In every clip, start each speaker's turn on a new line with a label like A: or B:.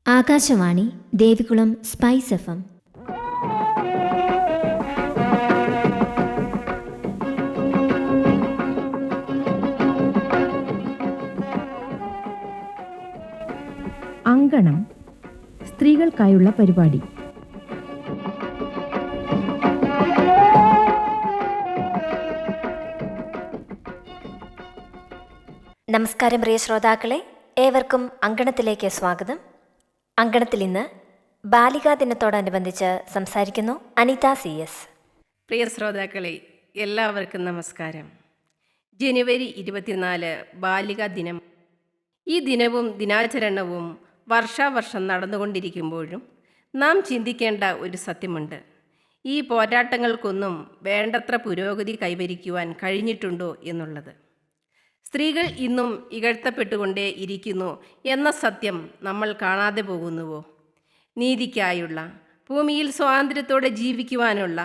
A: Akashvani Devikulam spice FM.
B: അങ്കണം സ്ത്രീകൾക്കായുള്ള പരിപാടി.
A: നമസ്കാരം പ്രിയ ശ്രോതാക്കളെ, ഏവർക്കും അങ്കണത്തിലേക്ക് സ്വാഗതം. അങ്കണത്തിൽ ഇന്ന് ബാലികാ ദിനത്തോടനുബന്ധിച്ച് സംസാരിക്കുന്നു അനിത CS.
C: പ്രിയ ശ്രോതാക്കളെ, എല്ലാവർക്കും നമസ്കാരം. ജനുവരി 24 ബാലികാ ദിനം. ഈ ദിനവും ദിനാചരണവും വർഷാവർഷം നടന്നുകൊണ്ടിരിക്കുമ്പോഴും നാം ചിന്തിക്കേണ്ട ഒരു സത്യമുണ്ട്. ഈ പോരാട്ടങ്ങൾക്കൊന്നും വേണ്ടത്ര പുരോഗതി കൈവരിക്കുവാൻ കഴിഞ്ഞിട്ടുണ്ടോ എന്നുള്ളത്. സ്ത്രീകൾ ഇന്നും ഇകഴ്ത്തപ്പെട്ടുകൊണ്ടേ ഇരിക്കുന്നു എന്ന സത്യം നമ്മൾ കാണാതെ പോകുന്നുവോ? നീതിക്കായുള്ള, ഭൂമിയിൽ സ്വാതന്ത്ര്യത്തോടെ ജീവിക്കുവാനുള്ള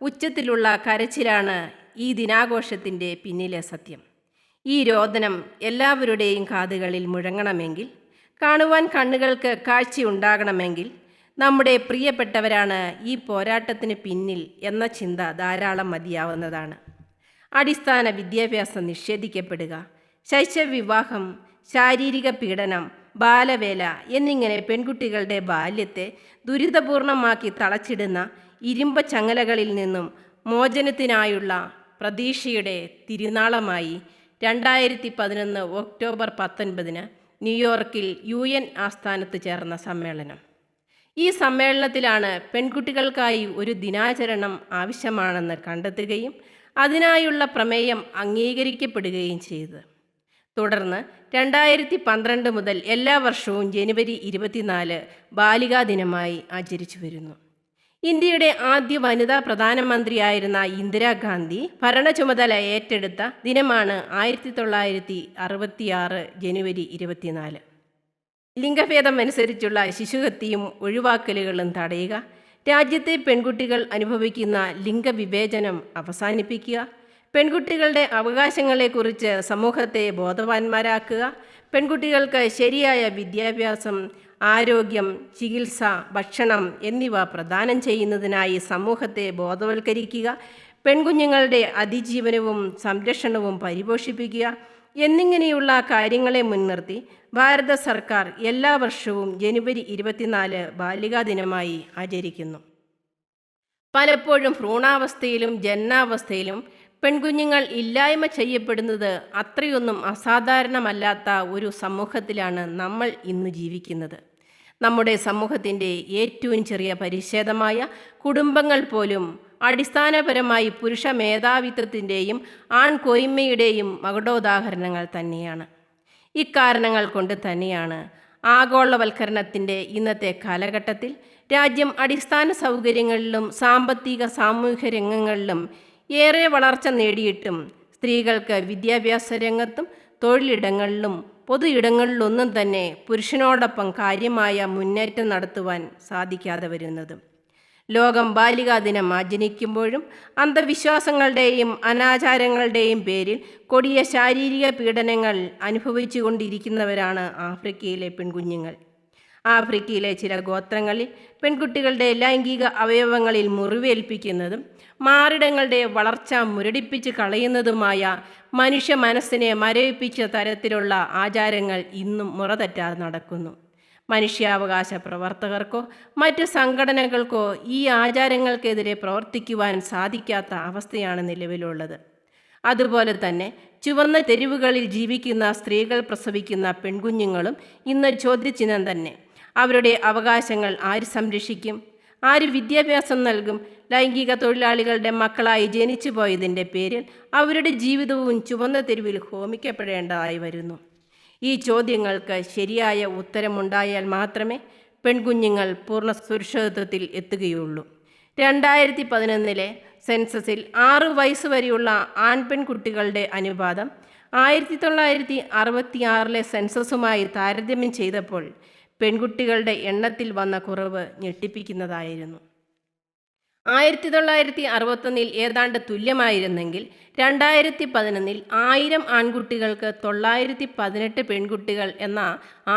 C: ഉച്ചത്തിലുള്ള കരച്ചിലാണ് ഈ ദിനാഘോഷത്തിൻ്റെ പിന്നിലെ സത്യം. ഈ രോദനം എല്ലാവരുടെയും കാതുകളിൽ മുഴങ്ങണമെങ്കിൽ, കാണുവാൻ കണ്ണുകൾക്ക് കാഴ്ചയുണ്ടാകണമെങ്കിൽ നമ്മുടെ പ്രിയപ്പെട്ടവരാണ് ഈ പോരാട്ടത്തിന് പിന്നിൽ എന്ന ചിന്ത ധാരാളം മതിയാവുന്നതാണ്. അടിസ്ഥാന വിദ്യാഭ്യാസം നിഷേധിക്കപ്പെടുക, ശൈശവവിവാഹം, ശാരീരിക പീഡനം, ബാലവേല എന്നിങ്ങനെ പെൺകുട്ടികളുടെ ബാല്യത്തെ ദുരിതപൂർണമാക്കി തളച്ചിടുന്ന ഇരുമ്പ ചങ്ങലകളിൽ നിന്നും മോചനത്തിനായുള്ള പ്രതീക്ഷയുടെ തിരുനാളമായി 2011 ഒക്ടോബർ 19 ന്യൂയോർക്കിൽ UN ആസ്ഥാനത്ത് ചേർന്ന സമ്മേളനം. ഈ സമ്മേളനത്തിലാണ് പെൺകുട്ടികൾക്കായി ഒരു ദിനാചരണം ആവശ്യമാണെന്ന് കണ്ടെത്തുകയും അതിനായുള്ള പ്രമേയം അംഗീകരിക്കപ്പെടുകയും ചെയ്തത്. തുടർന്ന് 2012 മുതൽ എല്ലാ വർഷവും ജനുവരി 24 ബാലികാ ദിനമായി ആചരിച്ചു വരുന്നു. ഇന്ത്യയുടെ ആദ്യ വനിതാ പ്രധാനമന്ത്രിയായിരുന്ന ഇന്ദിരാഗാന്ധി ഭരണ ചുമതല ഏറ്റെടുത്ത ദിനമാണ് 1966 ജനുവരി 24. ലിംഗഭേദം അനുസരിച്ചുള്ള ശിശുഹത്യയും ഒഴിവാക്കലുകളും തടയുക, രാജ്യത്തെ പെൺകുട്ടികൾ അനുഭവിക്കുന്ന ലിംഗവിവേചനം അവസാനിപ്പിക്കുക, പെൺകുട്ടികളുടെ അവകാശങ്ങളെക്കുറിച്ച് സമൂഹത്തെ ബോധവാന്മാരാക്കുക, പെൺകുട്ടികൾക്ക് ശരിയായ വിദ്യാഭ്യാസം, ആരോഗ്യം, ചികിത്സ, ഭക്ഷണം എന്നിവ പ്രദാനം ചെയ്യുന്നതിനായി സമൂഹത്തെ ബോധവൽക്കരിക്കുക, പെൺകുഞ്ഞുങ്ങളുടെ അതിജീവനവും സംരക്ഷണവും പരിപോഷിപ്പിക്കുക എന്നിങ്ങനെയുള്ള കാര്യങ്ങളെ മുൻനിർത്തി ഭാരത സർക്കാർ എല്ലാ വർഷവും ജനുവരി 24 ബാലികാ ദിനമായി ആചരിക്കുന്നു. പലപ്പോഴും ഭ്രൂണാവസ്ഥയിലും ജനനാവസ്ഥയിലും പെൺകുഞ്ഞുങ്ങൾ ഇല്ലായ്മ ചെയ്യപ്പെടുന്നത് അത്രയൊന്നും അസാധാരണമല്ലാത്ത ഒരു സമൂഹത്തിലാണ് നമ്മൾ ഇന്ന് ജീവിക്കുന്നത്. നമ്മുടെ സമൂഹത്തിൻ്റെ ഏറ്റവും ചെറിയ പരിച്ഛേദമായ കുടുംബങ്ങൾ പോലും അടിസ്ഥാനപരമായി പുരുഷ മേധാവിത്വത്തിൻ്റെയും ആൺകൊയ്മയുടെയും മകുടോദാഹരണങ്ങൾ തന്നെയാണ്. ഇക്കാരണങ്ങൾ കൊണ്ട് തന്നെയാണ് ആഗോളവൽക്കരണത്തിൻ്റെ ഇന്നത്തെ കാലഘട്ടത്തിൽ രാജ്യം അടിസ്ഥാന സൗകര്യങ്ങളിലും സാമ്പത്തിക സാമൂഹിക രംഗങ്ങളിലും ഏറെ വളർച്ച നേടിയിട്ടും സ്ത്രീകൾക്ക് വിദ്യാഭ്യാസ രംഗത്തും തൊഴിലിടങ്ങളിലും പൊതു ഇടങ്ങളിലൊന്നും തന്നെ പുരുഷനോടൊപ്പം കാര്യമായ മുന്നേറ്റം നടത്തുവാൻ സാധിക്കാതെ വരുന്നതും. ലോകം ബാലികാ ദിനം ആചരിക്കുമ്പോഴും അന്ധവിശ്വാസങ്ങളുടെയും അനാചാരങ്ങളുടെയും പേരിൽ കൊടിയ ശാരീരിക പീഡനങ്ങൾ അനുഭവിച്ചു കൊണ്ടിരിക്കുന്നവരാണ് ആഫ്രിക്കയിലെ പെൺകുഞ്ഞുങ്ങൾ. ആഫ്രിക്കയിലെ ചില ഗോത്രങ്ങളിൽ പെൺകുട്ടികളുടെ ലൈംഗിക അവയവങ്ങളിൽ മുറിവേൽപ്പിക്കുന്നതും മാറിടങ്ങളുടെ വളർച്ച മുരടിപ്പിച്ച് കളയുന്നതുമായ മനുഷ്യ മനസ്സിനെ മരവിപ്പിച്ച തരത്തിലുള്ള ആചാരങ്ങൾ ഇന്നും മുറതെറ്റാതെ നടക്കുന്നു. മനുഷ്യാവകാശ പ്രവർത്തകർക്കോ മറ്റ് സംഘടനകൾക്കോ ഈ ആചാരങ്ങൾക്കെതിരെ പ്രവർത്തിക്കുവാൻ സാധിക്കാത്ത അവസ്ഥയാണ് നിലവിലുള്ളത്. അതുപോലെ തന്നെ ചുവന്ന തെരുവുകളിൽ ജീവിക്കുന്ന സ്ത്രീകൾ പ്രസവിക്കുന്ന പെൺകുഞ്ഞുങ്ങളും ഇന്ന് ചോദ്യചിഹ്നം തന്നെ. അവരുടെ അവകാശങ്ങൾ ആര് സംരക്ഷിക്കും? ആര് വിദ്യാഭ്യാസം നൽകും? ലൈംഗിക തൊഴിലാളികളുടെ മക്കളായി ജനിച്ചു പോയതിൻ്റെ പേരിൽ അവരുടെ ജീവിതവും ചുവന്ന തെരുവിൽ ഹോമിക്കപ്പെടേണ്ടതായി വരുന്നു. ഈ ചോദ്യങ്ങൾക്ക് ശരിയായ ഉത്തരമുണ്ടായാൽ മാത്രമേ പെൺകുഞ്ഞുങ്ങൾ പൂർണ്ണ സുരക്ഷിതത്വത്തിൽ എത്തുകയുള്ളൂ. 2011 സെൻസസിൽ 6 വയസ്സ് വരെയുള്ള ആൺപെൺകുട്ടികളുടെ അനുപാതം 1966 സെൻസസുമായി താരതമ്യം ചെയ്തപ്പോൾ പെൺകുട്ടികളുടെ എണ്ണത്തിൽ വന്ന കുറവ് ഞെട്ടിപ്പിക്കുന്നതായിരുന്നു. 1961 ഏതാണ്ട് തുല്യമായിരുന്നെങ്കിൽ 2011 1000 ആൺകുട്ടികൾക്ക് 918 പെൺകുട്ടികൾ എന്ന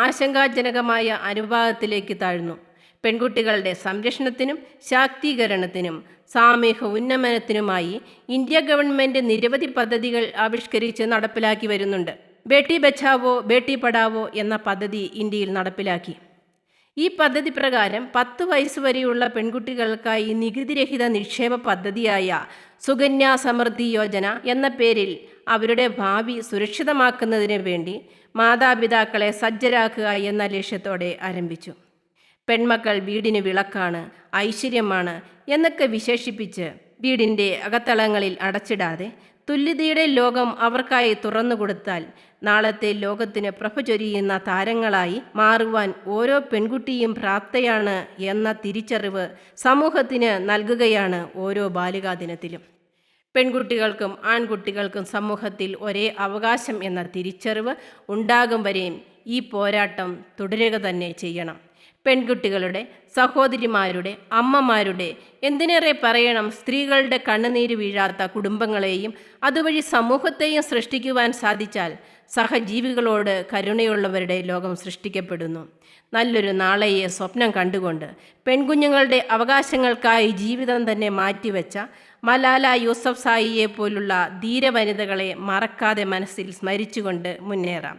C: ആശങ്കാജനകമായ അനുപാതത്തിലേക്ക് താഴ്ന്നു. പെൺകുട്ടികളുടെ സംരക്ഷണത്തിനും ശാക്തീകരണത്തിനും സാമൂഹ്യ ഉന്നമനത്തിനുമായി ഇന്ത്യ ഗവൺമെൻറ് നിരവധി പദ്ധതികൾ ആവിഷ്കരിച്ച് നടപ്പിലാക്കി വരുന്നുണ്ട്. ബേട്ടി ബച്ചാവോ ബേട്ടി പഠാവോ എന്ന പദ്ധതി ഇന്ത്യയിൽ നടപ്പിലാക്കി. ഈ പദ്ധതി പ്രകാരം 10 വയസ്സുവരെയുള്ള പെൺകുട്ടികൾക്കായി നികുതിരഹിത നിക്ഷേപ പദ്ധതിയായ സുകന്യ സമൃദ്ധി യോജന എന്ന പേരിൽ അവരുടെ ഭാവി സുരക്ഷിതമാക്കുന്നതിന് വേണ്ടി മാതാപിതാക്കളെ സജ്ജരാക്കുക എന്ന ലക്ഷ്യത്തോടെ ആരംഭിച്ചു. പെൺമക്കൾ വീടിന് വിളക്കാണ്, ഐശ്വര്യമാണ് എന്നൊക്കെ വിശേഷിപ്പിച്ച് വീടിൻ്റെ അകത്തളങ്ങളിൽ അടച്ചിടാതെ തുല്യതയുടെ ലോകം അവർക്കായി തുറന്നുകൊടുത്താൽ നാളത്തെ ലോകത്തിന് പ്രഭ ചൊരിയുന്ന താരങ്ങളായി മാറുവാൻ ഓരോ പെൺകുട്ടിയും പ്രാപ്തയാണ് എന്ന തിരിച്ചറിവ് സമൂഹത്തിന് നൽകുകയാണ് ഓരോ ബാലികാ ദിനത്തിലും. പെൺകുട്ടികൾക്കും ആൺകുട്ടികൾക്കും സമൂഹത്തിൽ ഒരേ അവകാശം എന്ന തിരിച്ചറിവ് ഉണ്ടാകും വരെയും ഈ പോരാട്ടം തുടരുക തന്നെ ചെയ്യണം. പെൺകുട്ടികളുടെ, സഹോദരിമാരുടെ, അമ്മമാരുടെ, എന്തിനേറെ പറയണം സ്ത്രീകളുടെ കണ്ണുനീര് വീഴാത്ത കുടുംബങ്ങളെയും അതുവഴി സമൂഹത്തെയും സൃഷ്ടിക്കുവാൻ സാധിച്ചാൽ സഹജീവികളോട് കരുണയുള്ളവരുടെ ലോകം സൃഷ്ടിക്കപ്പെടുന്നു. നല്ലൊരു നാളെയെ സ്വപ്നം കണ്ടുകൊണ്ട് പെൺകുഞ്ഞുങ്ങളുടെ അവകാശങ്ങൾക്കായി ജീവിതം തന്നെ മാറ്റിവെച്ച മലാല യൂസഫ്സായിയെ പോലുള്ള ധീരവനിതകളെ മറക്കാതെ മനസ്സിൽ സ്മരിച്ചുകൊണ്ട് മുന്നേറാം.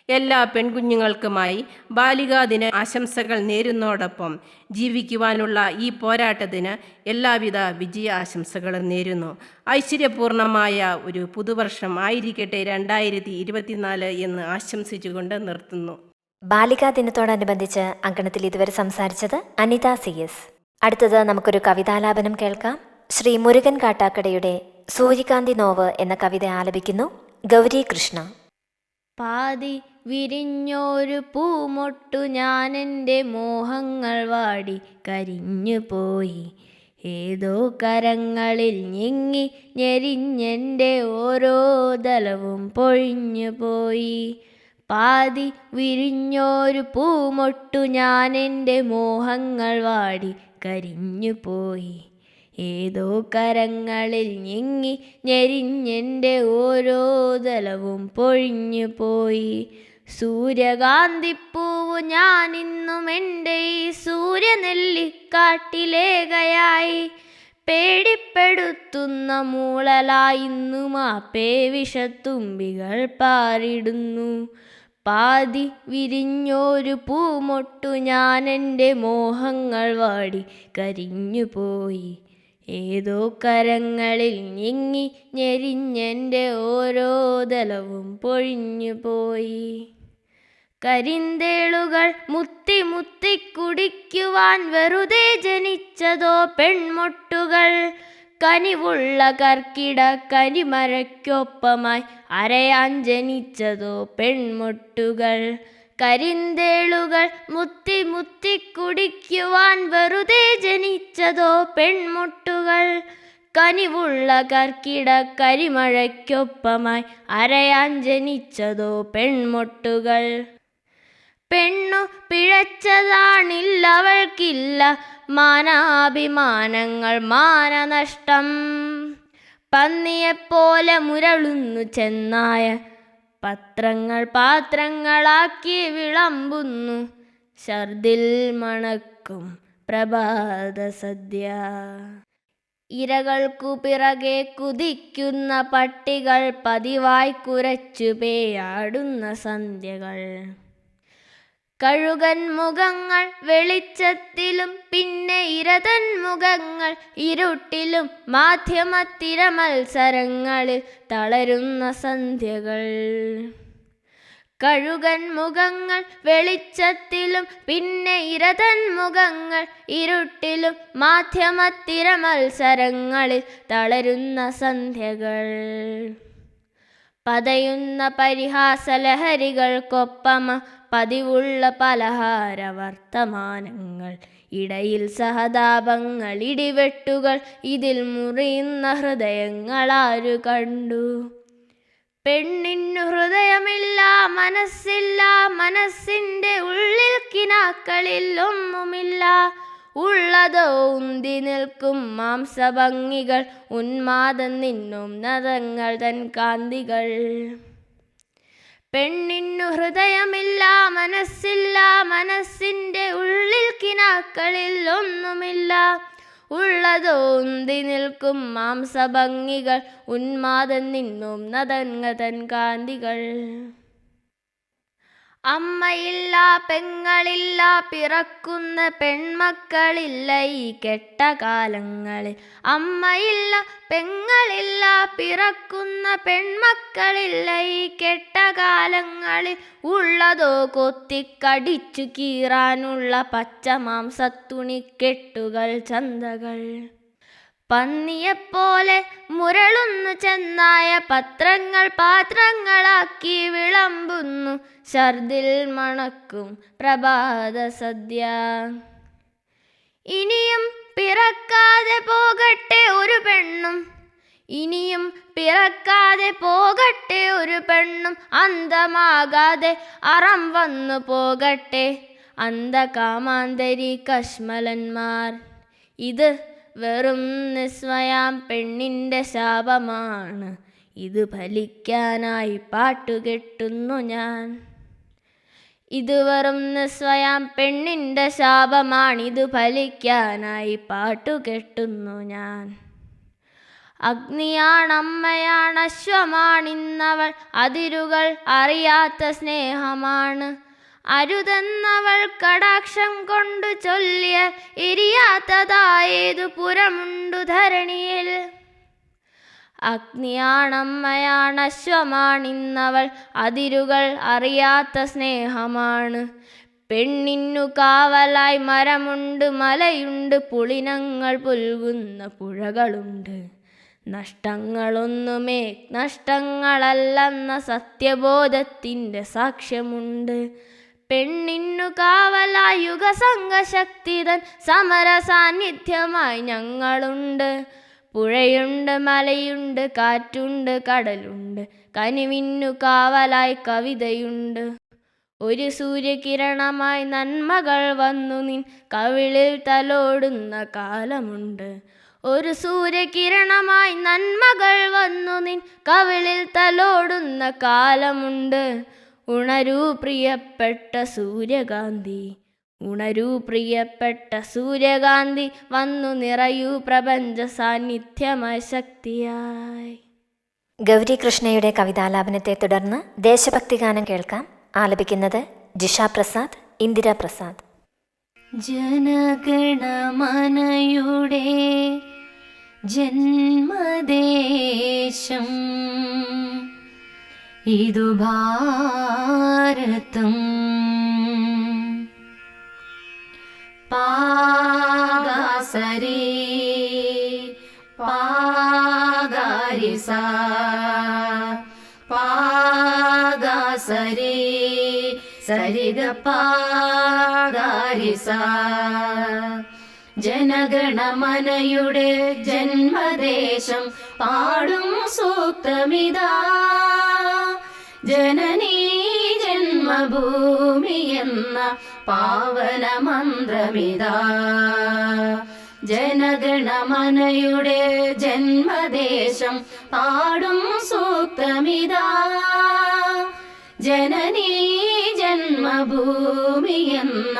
C: എല്ലാ പെൺകുഞ്ഞുങ്ങൾക്കുമായി ബാലികാ ദിന ആശംസകൾ നേരുന്നതോടൊപ്പം ജീവിക്കുവാനുള്ള ഈ പോരാട്ടത്തിന് എല്ലാവിധ വിജയാശംസകളും നേരുന്നു. ഐശ്വര്യപൂർണമായ ഒരു പുതുവർഷം ആയിരിക്കട്ടെ 2024 എന്ന് ആശംസിച്ചുകൊണ്ട് നിർത്തുന്നു.
A: ബാലികാ ദിനത്തോടനുബന്ധിച്ച് അങ്കണത്തിൽ ഇതുവരെ സംസാരിച്ചത് അനിത CS. അടുത്തത് നമുക്കൊരു കവിതാലാപനം കേൾക്കാം. ശ്രീ മുരുകൻ കാട്ടാക്കടയുടെ സൂര്യകാന്തി നോവ് എന്ന കവിത ആലപിക്കുന്നു ഗൗരി കൃഷ്ണ.
D: പാതി വിരിഞ്ഞൊരു പൂമൊട്ടു ഞാനെൻ്റെ മോഹങ്ങൾ വാടി കരിഞ്ഞു പോയി. ഏതോ കരങ്ങളിൽ ഞെങ്ങി ഞെരിഞ്ഞെൻ്റെ ഓരോ ദലവും പൊഴിഞ്ഞു പോയി. പാതി വിരിഞ്ഞൊരു പൂമൊട്ടു ഞാനെൻ്റെ മോഹങ്ങൾ വാടി കരിഞ്ഞു പോയി. ഏതോ കരങ്ങളിൽ ഞെങ്ങി ഞെരിഞ്ഞെൻ്റെ ഓരോ ദലവും പൊഴിഞ്ഞു പോയി. സൂര്യകാന്തിപ്പൂവു ഞാനിന്നും എൻ്റെ ഈ സൂര്യനെല്ലിക്കാട്ടിലേകയായി പേടിപ്പെടുത്തുന്ന മൂളലായിന്നും ആ പേവിഷത്തുമ്പികൾ പാറിടുന്നു. പാതി വിരിഞ്ഞൊരു പൂമൊട്ടു ഞാനെൻ്റെ മോഹങ്ങൾ വാടി കരിഞ്ഞു പോയി. ഏതോ കരങ്ങളിൽ ഞെങ്ങി ഞെരിഞ്ഞെൻ്റെ ഓരോ ദലവും പൊഴിഞ്ഞു പോയി. കരിന്തേളുകൾ മുത്തി മുത്തി കുടിക്കുവാൻ വെറുതെ ജനിച്ചതോ പെൺമൊട്ടുകൾ. കനിവുള്ള കർക്കിട കരിമരയ്ക്കൊപ്പമായി അരയാൻ ജനിച്ചതോ പെൺമൊട്ടുകൾ. കരിന്തേളുകൾ മുത്തി മുത്തി കുടിക്കുവാൻ വെറുതെ ജനിച്ചതോ പെൺമൊട്ടുകൾ. കനിവുള്ള കർക്കിട കരിമഴയ്ക്കൊപ്പമായി അരയാൻ ജനിച്ചതോ പെൺമൊട്ടുകൾ. പെണ്ണു പിഴച്ചതാണില്ലവൾക്കില്ല മാനാഭിമാനങ്ങൾ മാനനഷ്ടം. പന്നിയെപ്പോലെ മുരളുന്നു ചെന്നായ പത്രങ്ങൾ പാത്രങ്ങളാക്കി വിളമ്പുന്നു. ഛർദിൽ മണക്കും പ്രഭാത സദ്യ. ഇരകൾക്കു പിറകെ കുതിക്കുന്ന പട്ടികൾ പതിവായി കുരച്ചു പേയാടുന്ന സന്ധ്യകൾ. കഴുകൻ മുഖങ്ങൾ വെളിച്ചത്തിലും പിന്നെ ഇരതൻ മുഖങ്ങൾ ഇരുട്ടിലും മാധ്യമത്തിര മത്സരങ്ങളിൽ തളരുന്ന സന്ധ്യകൾ. കഴുകൻ മുഖങ്ങൾ വെളിച്ചത്തിലും പിന്നെ ഇരതൻ മുഖങ്ങൾ ഇരുട്ടിലും മാധ്യമത്തിര മത്സരങ്ങളിൽ തളരുന്ന സന്ധ്യകൾ. പതയുന്ന പരിഹാസലഹരികൾക്കൊപ്പമ പതിവുള്ള പലഹാര വർത്തമാനങ്ങൾ. ഇടയിൽ സഹതാപങ്ങൾ ഇടിവെട്ടുകൾ ഇതിൽ മുറിയുന്ന ഹൃദയങ്ങളാരു കണ്ടു. പെണ്ണിന്നു ഹൃദയമില്ല മനസ്സില്ല മനസ്സിൻ്റെ ഉള്ളിൽ കിനാക്കളിൽ ഒന്നുമില്ല. ഉള്ളതോ ഉന്തി നിൽക്കും മാംസഭംഗികൾ, ഉന്മാദം നിന്നും നദങ്ങൾ തൻ കാന്തികൾ. പെണ്ണിന്നു ഹൃദയമില്ല, മനസ്സില്ല, മനസ്സിൻ്റെ ഉള്ളിൽ കിനാക്കളിൽ ഒന്നുമില്ല. ഉള്ളതോ ഉന്തി നിൽക്കും മാംസഭംഗികൾ, ഉന്മാദം നിന്നും നദങ്ങൾ തൻ കാന്തികൾ. അമ്മയില്ല, പെങ്ങളില്ല, പിറക്കുന്ന പെൺമക്കളില്ല ഈ കെട്ട കാലങ്ങളിൽ. അമ്മയില്ല, പെങ്ങളില്ല, പിറക്കുന്ന പെൺമക്കളില്ല ഈ കെട്ട കാലങ്ങളിൽ. ഉള്ളതോ കൊത്തിക്കടിച്ചു കീറാനുള്ള പച്ച മാംസത്തുണിക്കെട്ടുകൾ, ചന്തകൾ. പന്നിയെപ്പോലെ മുരളുന്നു ചെന്നായ പത്രങ്ങൾ പാത്രങ്ങളാക്കി വിളമ്പുന്നു, ഛർദിൽ മണക്കും പ്രഭാത സദ്യ. ഇനിയും പിറക്കാതെ പോകട്ടെ ഒരു പെണ്ണും, ഇനിയും പിറക്കാതെ പോകട്ടെ ഒരു പെണ്ണും, അന്തമാകാതെ അറം വന്നു പോകട്ടെ അന്ധകാമാന്തരി കശ്മലന്മാർ. ഇത് വെറും നിസ്വയാം പെണ്ണിൻ്റെ ശാപമാണ്, ഇത് ഫലിക്കാനായി പാട്ടുകെട്ടുന്നു ഞാൻ. ഇത് വെറും നിസ്വയാം പെണ്ണിൻ്റെ ശാപമാണിത് ഫലിക്കാനായി പാട്ടുകെട്ടുന്നു ഞാൻ. അഗ്നിയാണമ്മയാണ്, അശ്വമാണിന്നവൾ, അതിരുകൾ അറിയാത്ത സ്നേഹമാണ്. അരുതെന്നവൾ കടാക്ഷം കൊണ്ടു ചൊല്ലിയ എരിയാത്തതായേതു പുരമുണ്ടു ധരണിയിൽ. അഗ്നിയാണമ്മയാണ്, അശ്വമാണിന്നവൾ, അതിരുകൾ അറിയാത്ത സ്നേഹമാണ്. പെണ്ണിന്നു കാവലായി മരമുണ്ട്, മലയുണ്ട്, പുളിനങ്ങൾ പുൽകുന്ന പുഴകളുണ്ട്. നഷ്ടങ്ങളൊന്നുമേ നഷ്ടങ്ങളല്ലെന്ന സത്യബോധത്തിൻ്റെ സാക്ഷ്യമുണ്ട്. പെണ്ണിന്നു കാവലായി യുഗസംഘശക്തിതൻ സമര സാന്നിധ്യമായി ഞങ്ങളുണ്ട്. പുഴയുണ്ട്, മലയുണ്ട്, കാറ്റുണ്ട്, കടലുണ്ട്, കനിവിന്നു കാവലായി കവിതയുണ്ട്. ഒരു സൂര്യകിരണമായി നന്മകൾ വന്നു നിൻ കവിളിൽ തലോടുന്ന കാലമുണ്ട്. ഒരു സൂര്യകിരണമായി നന്മകൾ വന്നു നിൻ കവിളിൽ തലോടുന്ന കാലമുണ്ട്. ഉണരൂ പ്രിയപ്പെട്ട സൂര്യകാന്തി, ഉണരൂ പ്രിയപ്പെട്ട സൂര്യകാന്തി, വന്നു നിറയൂ പ്രപഞ്ച സാന്നിധ്യമായ ശക്തിയായി.
A: ഗൗരി കൃഷ്ണയുടെ കവിതാലാപനത്തെ തുടർന്ന് ദേശഭക്തിഗാനം കേൾക്കാം. ആലപിക്കുന്നത് ജിഷ പ്രസാദ്, ഇന്ദിര പ്രസാദ്.
E: ജനഗണമനയുടെ ജന്മദേശം ഇതു ഭാരതം. പാഗാസരി പാഗാരിസാ പാഗാസരി സരിഗപാഗാരിസാ. ജനഗണമനയുടെ ജന്മദേശം പാടും സൂക്തമിതാ. ജനനീ ജന്മഭൂമി എന്ന പാവന മന്ത്രമിതാ. ജനഗണമനയുടെ ജന്മദേശം പാടും സൂക്തമിതാ. ജനനീ ജന്മഭൂമി എന്ന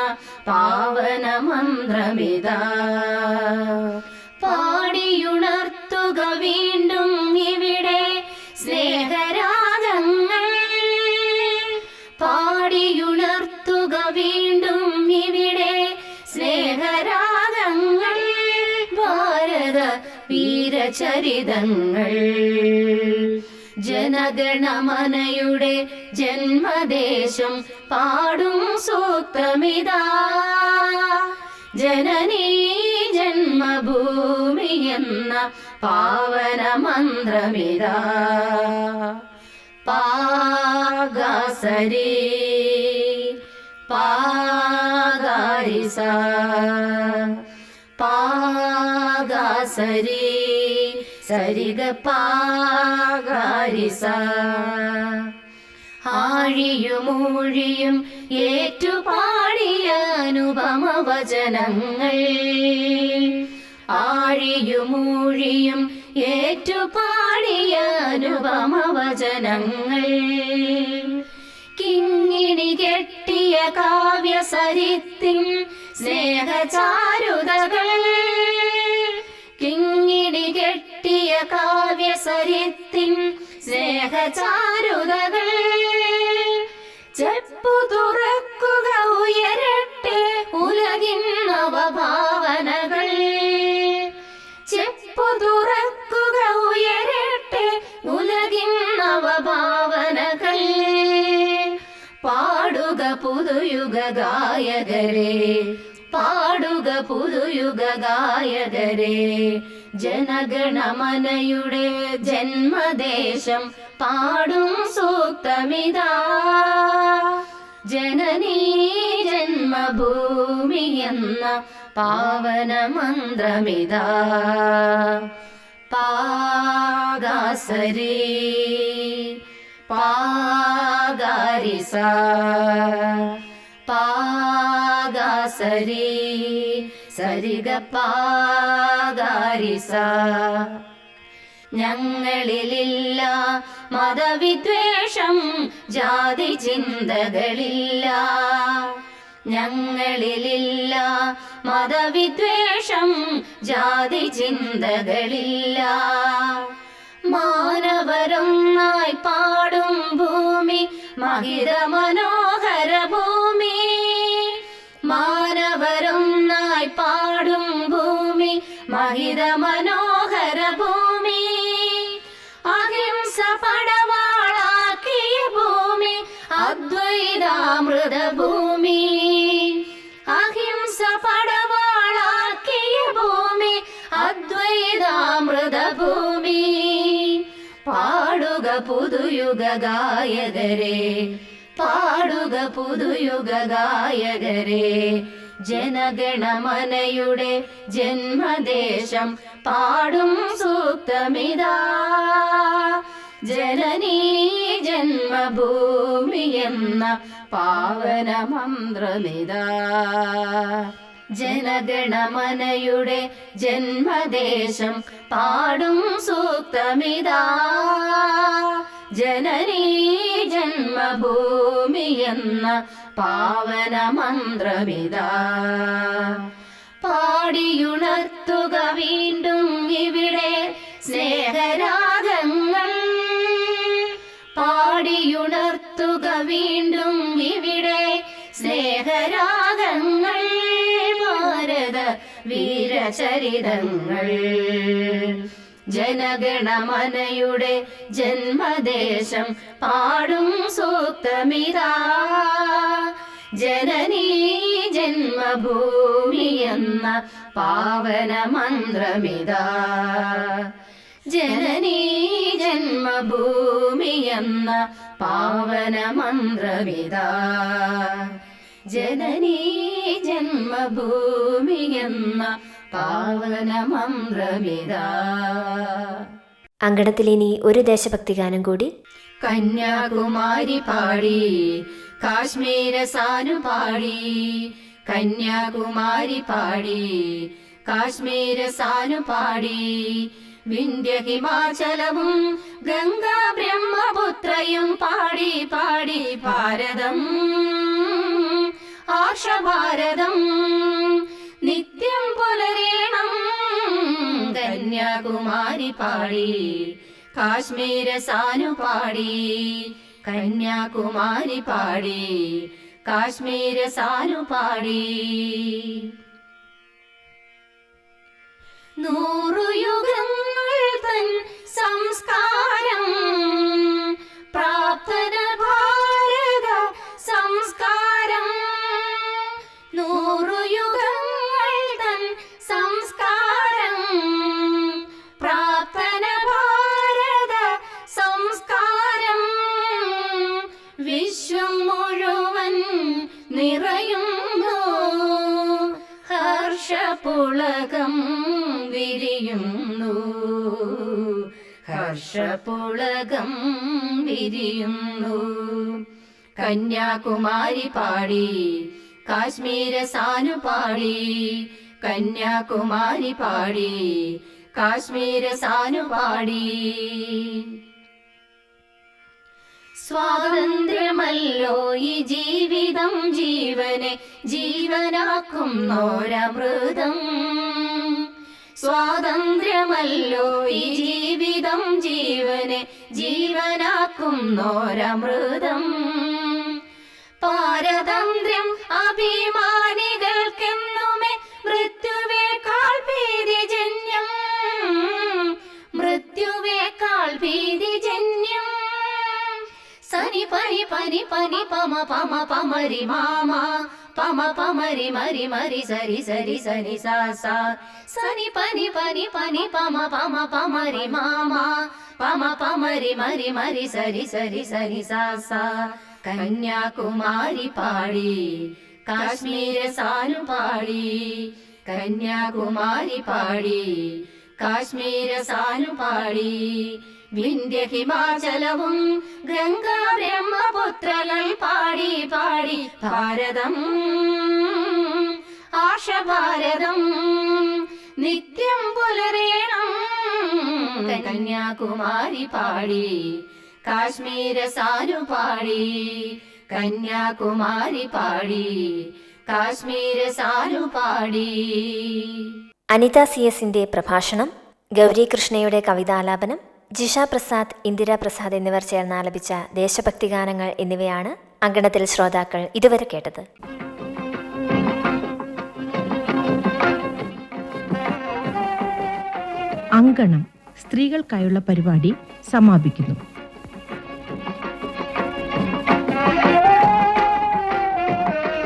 E: പാവന മന്ത്രമിതാ. പാടിയുണർത്തുക വീണ്ടും ഇവിടെ സ്നേഹരാഗങ്ങൾ. പാടിയുണർത്തുക വീണ്ടും ഇവിടെ സ്നേഹരാഗങ്ങൾ. ഭാരത വീരചരിതങ്ങൾ. ജനഗണമനയുടെ ജന്മദേശം പാടും സൂക്തമിതാ. ജനനീ ജന്മഭൂമി എന്ന പാവന മന്ത്രമിതാ. പാഗാസരി പാഗാരിസാ പാഗാസരി സരിഗപാഗാരിസാ. ആഴിയുമൂഴിയും ഏറ്റുപാടിയ അനുപമ വചനങ്ങൾ ആഴിയുമൂഴിയും ഏറ്റുപാടിയ അനുപമ വചനങ്ങൾ കിങ്ങിണി കെട്ടിയ കാവ്യസരിത്തിൻ സ്നേഹചാരുതകൾ കിങ്ങിണി കെട്ടിയ കാവ്യസരിത്തിൻ സ്നേഹചാരുതകൾ ചെപ്പു തുറക്കുക ഉയരട്ടെ ഉലകിൻ നവഭാവനകൾ ചെപ്പു തുറക്കുക ഉയരട്ടെ ഉലകിൻ നവഭാവനകൾ പാടുക പുതുയുഗ ഗായകരെ പാടുക പുതുയുഗ ഗായകരെ ജനഗണമനയുടെ ജന്മദേശം പാടും സൂക്തമിതാ ജനനീ ജന്മഭൂമി എന്ന പാവന മന്ത്രമിതാ പാഗാസരി പാഗാരിസ പാഗാസരി സരിഗ പാഗാരിസ ഞങ്ങളിലില്ല മതവിദ്വേഷം ജാതി ചിന്തകളില്ല ഞങ്ങളിലില്ല മതവിദ്വേഷം ജാതി ചിന്തകളില്ല മാനവരൊന്നായി പാടും ഭൂമി മഹിത മനോഹര ഭൂമി മാനവരൊന്നായി പാടും ഭൂമി മഹിത മനോഹര ഭൂമി അഹിംസ പടവാളാക്കിയ ഭൂമി അദ്വൈതാമൃത ഭൂമി അഹിംസ പടവാളാക്കിയ ഭൂമി അദ്വൈതാമൃത ഭൂമി പാടുക പുതുയുഗ ഗായകരെ പാടുക പുതുയുഗ ഗായകരെ ജനഗണമനയുടെ ജന്മദേശം പാടും സൂക്തമിതാ ജനനീ ജന്മഭൂമി എന്ന പാവന മന്ത്രമിതാ ജനഗണമനയുടെ ജന്മദേശം പാടും സൂക്തമിതാ ജനനീ ജന്മഭൂമി എന്ന പാവന മന്ത്രമിതാ പാടിയുണർത്തുക വീണ്ടും ഇവിടെ സ്നേഹരാഗങ്ങൾ പാടിയുണർത്തുക വീണ്ടും ഇവിടെ സ്നേഹരാഗങ്ങൾ ഭാരത വീരചരിതങ്ങൾ ജനഗണമനയുടെ ജന്മദേശം പാടും സൂക്തമിതാ ജനനീ ജന്മഭൂമി എന്ന പാവന മന്ത്രമിതാ ജനനീ ജന്മഭൂമി എന്ന പാവന മന്ത്രമിതാ ജനനീ ജന്മഭൂമി എന്ന പാവന മന്ത്രമിതാ
A: അങ്കണത്തിലിനി ഒരു ദേശഭക്തി ഗാനം കൂടി.
E: കന്യാകുമാരി പാടി കാശ്മീര സാനു പാടി കന്യാകുമാരി പാടി കാശ്മീര സാനു പാടി വിന്ധ്യ ഹിമാചലവും ഗംഗാ ബ്രഹ്മപുത്രയും പാടി പാടി ഭാരതം ആർഷഭാരതം നിത്യം പുലരേണം കന്യാകുമാരി പാടി കാശ്മീര സാനു പാടി കന്യാകുമാരി പാടി കാശ്മീര സാനു പാടി 100 യുഗങ്ങൾ തൻ സംസ്കാരം പ്രാപ്തന ഭാരത സംസ്കാരം 100 യുഗങ്ങൾ തൻ സംസ്കാരം പ്രാപ്തന ഭാരത സംസ്കാരം വിശ്വം മുഴുവൻ നിറയുന്നു ഹർഷപുളകം വിരിയുന്നു ഹർഷപുളകം വിരിയുന്നു കന്യാകുമാരി പാടി കാശ്മീര സാനു പാടി കന്യാകുമാരി പാടി കാശ്മീര സാനു പാടി. സ്വാതന്ത്ര്യമല്ലോ ഈ ജീവിതം, ജീവനെ ജീവനാക്കുന്നോരമൃതം. സ്വാതന്ത്ര്യമല്ലോ ഈ ജീവിതം, ജീവനെ ജീവനാക്കുന്നോരമൃതം. പാരതന്ത്ര്യം അഭിമാനികൾക്കെന്നുമേ മൃത്യുവേക്കാൾ ഭീതിജന്യം, മൃത്യുവേക്കാൾ ഭീതിജന്യം. സനി പനി പനി പനി പമ പമ പമരി മാമ പമ പമരി മരി മരി സരി സരി സനി സാ സാ. സനി പനി പനി പനി പമ പമ പമരി മാമ പമ പമരി മരി മരി സരി സരി സനി സാ സാ. കന്യാകുമാരി പാടി കാശ്മീര സാനു പാടി കന്യാകുമാരി പാടി കാശ്മീര സാനു പാടി. വിന്ധ്യ ഹിമാചലവും ഗംഗാ ബ്രഹ്മപുത്രകൾ പാടി പാടി ഭാരതം ആർഷഭാരതം നിത്യം പുലരേണം. കന്യാകുമാരി പാടി കാശ്മീര സാനു പാടി കന്യാകുമാരി പാടി കാശ്മീര സാനു പാടി.
A: അനിത CS-ന്റെ പ്രഭാഷണം, ഗൗരികൃഷ്ണയുടെ കവിതാലാപനം, ജിഷ പ്രസാദ്, ഇന്ദിര പ്രസാദ് എന്നിവർ ചേർന്ന് ആലപിച്ച ദേശഭക്തി ഗാനങ്ങൾ എന്നിവയാണ് അങ്കണത്തിൽ ശ്രോതാക്കൾ ഇതുവരെ കേട്ടത്.
B: അങ്കണം സ്ത്രീകൾക്കായുള്ള പരിപാടി സമാപിക്കുന്നു.